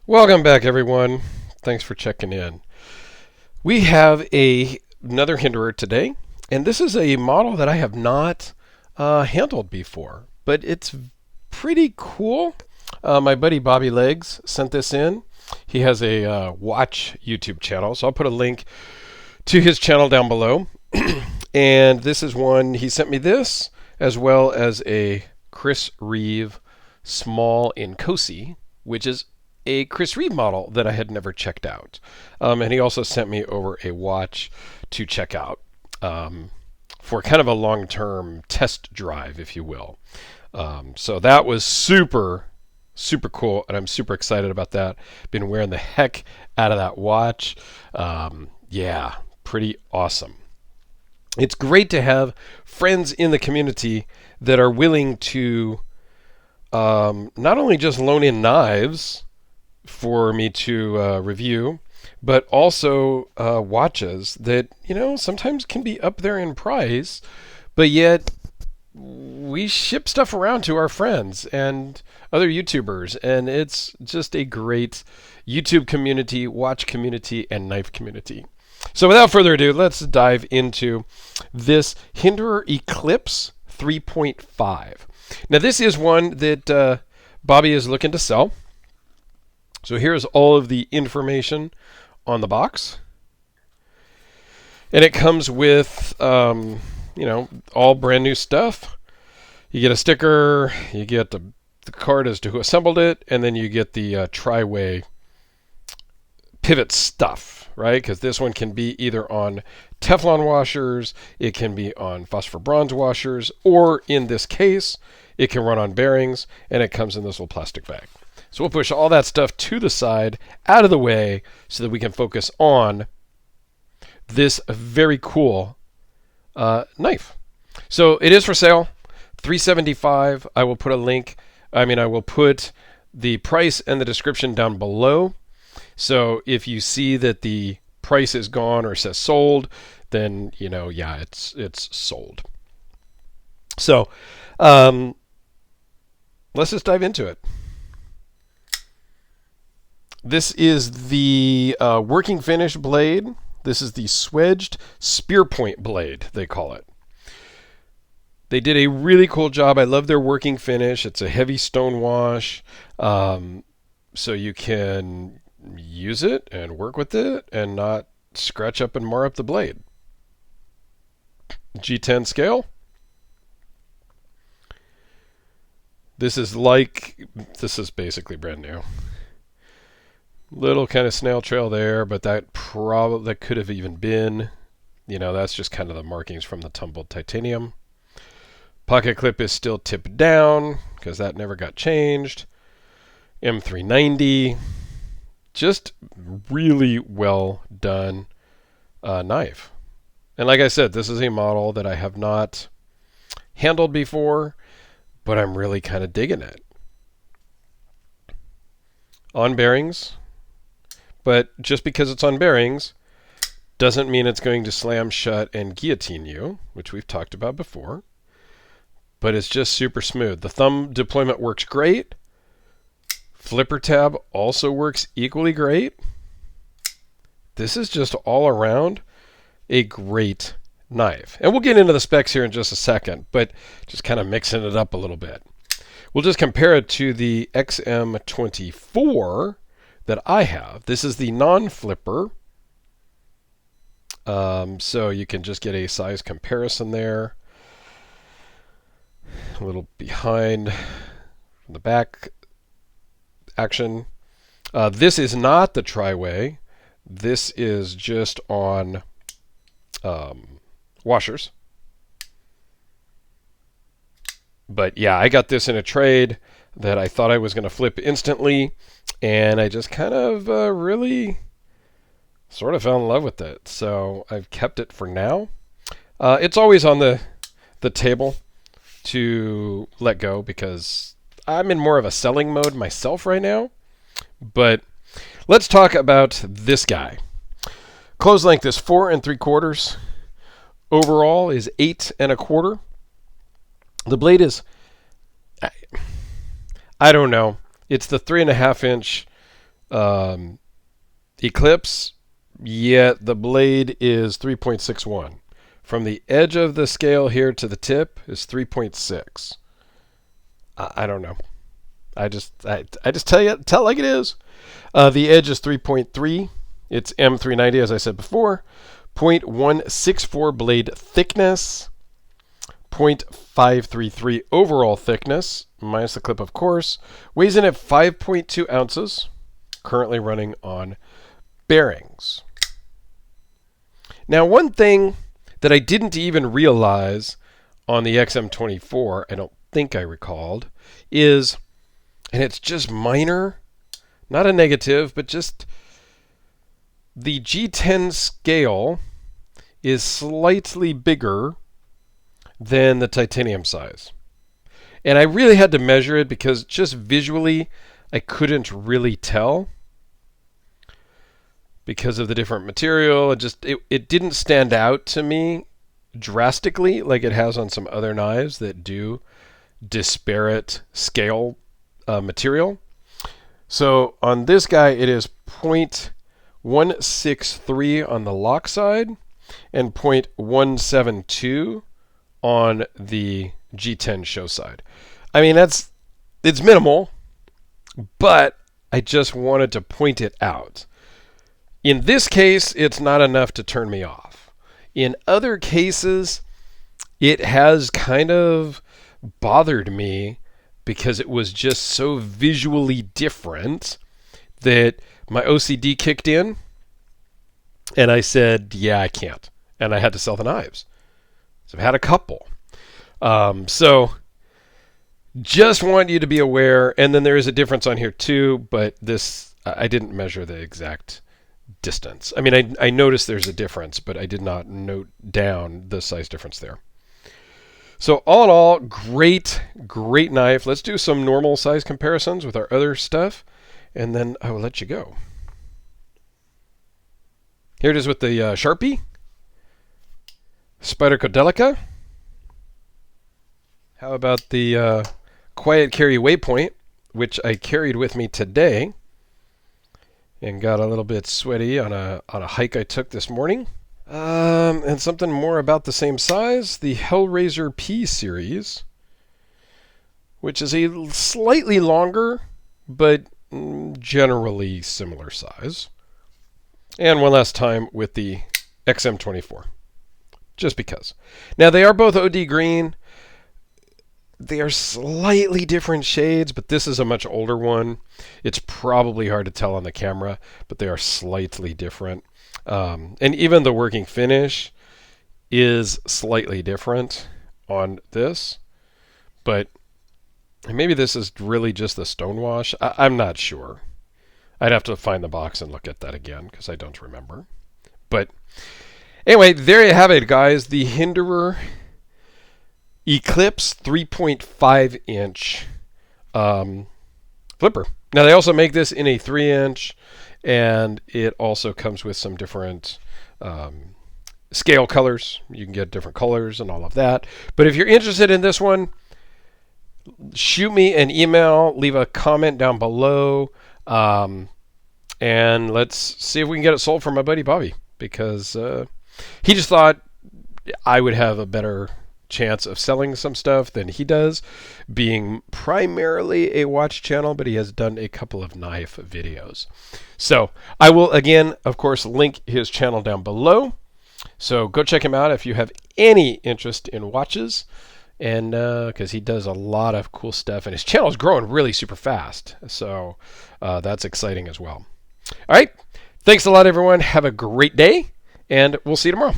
Welcome back, everyone. Thanks for checking in. We have another Hinderer today, and this is a model that I have not handled before, but it's pretty cool. My buddy Bobby Legs sent this in. He has a watch YouTube channel, so I'll put a link to his channel down below. And this is one, he sent me this, as well as a Chris Reeve small in Cosi, which is a Chris Reeve model that I had never checked out. And he also sent me over a watch to check out for kind of a long-term test drive, if you will. So that was super cool, and I'm super excited about that. Been wearing the heck out of that watch. Yeah, pretty awesome. It's great to have friends in the community that are willing to not only just loan in knives for me to review, but also watches that, sometimes can be up there in price, but yet we ship stuff around to our friends and other YouTubers, and it's just a great YouTube community, watch community, and knife community. So without further ado, let's dive into this Hinderer Eklipse 3.5. Now this is one that Bobby is looking to sell. So here's all of the information on the box. And it comes with, all brand new stuff. You get a sticker, you get the card as to who assembled it, and then you get the tri-way pivot stuff, right? Because this one can be either on Teflon washers, it can be on phosphor bronze washers, or in this case, it can run on bearings, and it comes in this little plastic bag. So we'll push all that stuff to the side, out of the way, so that we can focus on this very cool knife. So it is for sale, $375. I will put a link. I will put the price and the description down below. So if you see that the price is gone or says sold, then it's sold. So let's just dive into it. This is the working finish blade. This is the swedged spear point blade, they call it. They did a really cool job. I love their working finish. It's a heavy stone wash, so you can use it and work with it and not scratch up and mar up the blade. G10 scale. This is basically brand new. Little kind of snail trail there, but that could have even been, that's just kind of the markings from the tumbled titanium. Pocket clip is still tipped down because that never got changed. M390, just really well done knife. And like I said, this is a model that I have not handled before, but I'm really kind of digging it. On bearings. But just because it's on bearings doesn't mean it's going to slam shut and guillotine you, which we've talked about before. But it's just super smooth. The thumb deployment works great. Flipper tab also works equally great. This is just all around a great knife. And we'll get into the specs here in just a second, but just kind of mixing it up a little bit. We'll just compare it to the XM24 that I have. This is the non-flipper. So you can just get a size comparison there. A little behind the back action. This is not the tri-way. This is just on washers. But yeah, I got this in a trade that I thought I was going to flip instantly, and I just kind of really sort of fell in love with it. So I've kept it for now. It's always on the table to let go because I'm in more of a selling mode myself right now. But let's talk about this guy. Close length is 4 3/4. Overall is 8 1/4. The blade is, I don't know. It's the 3.5 inch Um, Eclipse, yet the blade is 3.61. From the edge of the scale here to the tip is 3.6. I don't know. I just tell it like it is. The edge is 3.3. It's M390, as I said before. 0.164 blade thickness. 0.533 overall thickness, minus the clip, of course. Weighs in at 5.2 ounces. Currently running on bearings. Now, one thing that I didn't even realize on the XM24, I don't think I recalled, is, and it's just minor, not a negative, but just the G10 scale is slightly bigger than the titanium size. And I really had to measure it because just visually I couldn't really tell because of the different material. It didn't stand out to me drastically like it has on some other knives that do disparate scale material. So on this guy it is 0.163 on the lock side and 0.172 on the G10 show side. I mean, it's minimal, but I just wanted to point it out. In this case, it's not enough to turn me off. In other cases, it has kind of bothered me because it was just so visually different that my OCD kicked in and I said, yeah, I can't. And I had to sell the knives. So I've had a couple. So just want you to be aware. And then there is a difference on here too, but this, I didn't measure the exact distance. I mean, I noticed there's a difference, but I did not note down the size difference there. So all in all, great knife. Let's do some normal size comparisons with our other stuff, and then I will let you go. Here it is with the Sharpie Spyderco. How about the Quiet Carry Waypoint, which I carried with me today and got a little bit sweaty on a hike I took this morning. And something more about the same size, the Hellraiser P series, which is a slightly longer, but generally similar size. And one last time with the XM24, just because. Now, they are both OD green. They are slightly different shades, but this is a much older one. It's probably hard to tell on the camera, but they are slightly different. And even the working finish is slightly different on this, but maybe this is really just the stonewash. I'm not sure. I'd have to find the box and look at that again because I don't remember. But anyway, there you have it, guys. The Hinderer Eklipse 3.5 inch flipper. Now, they also make this in a 3-inch, and it also comes with some different scale colors. You can get different colors and all of that. But if you're interested in this one, shoot me an email, leave a comment down below, and let's see if we can get it sold for my buddy Bobby, because he just thought I would have a better chance of selling some stuff than he does, being primarily a watch channel, but he has done a couple of knife videos. So I will, again, of course, link his channel down below. So go check him out if you have any interest in watches, and because he does a lot of cool stuff, and his channel is growing really super fast. So that's exciting as well. All right. Thanks a lot, everyone. Have a great day, and we'll see you tomorrow.